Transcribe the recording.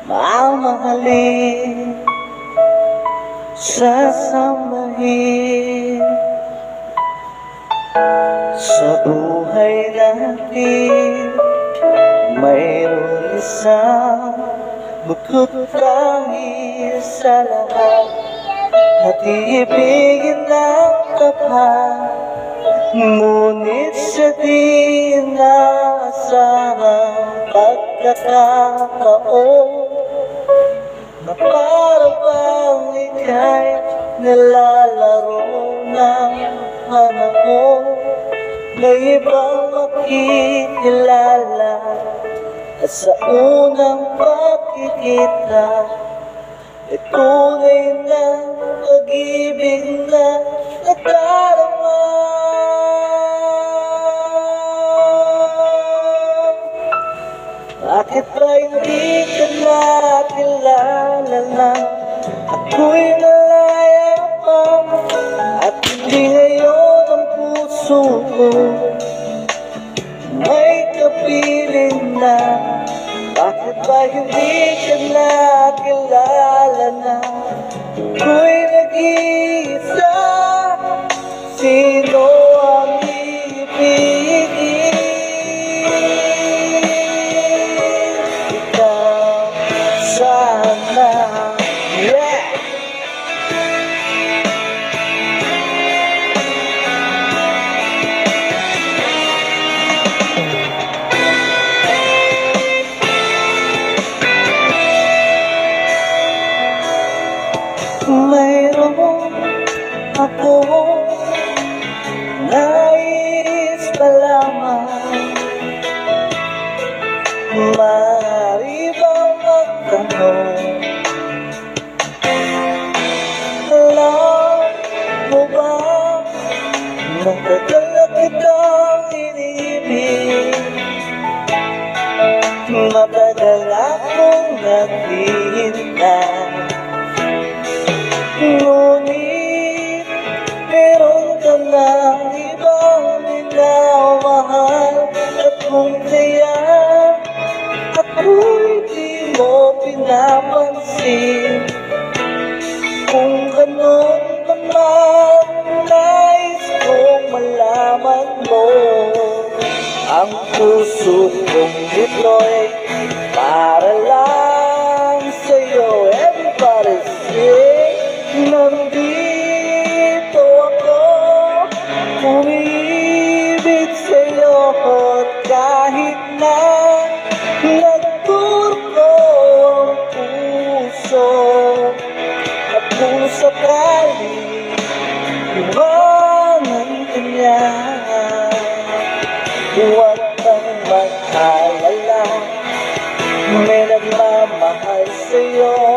mamahalin, sasambahin sa buhay natin. Mayroon isang bukod tangi sa lahat, at iibigin ng tapat, ngunit sa di inaasahang pagkakataon, na para bang ika'y nilalaro ng panahon. May ibang makikilala, at sa unang pagkikita ay tunay na pag-ibig na nadarama. Bakit ba hindi ka nakilala na ako'y malaya pa, at hindi ngayon ang puso ko may kapiling na? Bakit ba hindi ka nakilala na ako'y nag-iisa? Sino ang ibigin? Ikaw sana, yeah! Mayroon akong nais pa lamang, maaari bang magtanong, alam mo ba matagal na kitang iniibig, matagal akong naghihintay, ngunit meron ka ng ibang minamahal. At kung kaya ako'y di mo pinapansin, kung ganon naman nais kong malaman mo, ang puso kong ito'y para lang sa'yo. Everybody sing! Nandito ako, umiibig sa'yo, at kahit na nagturko ang puso, at kung sakali iwanan ka niya, huwag kang mag-alala, may nagmamahal sa'yo.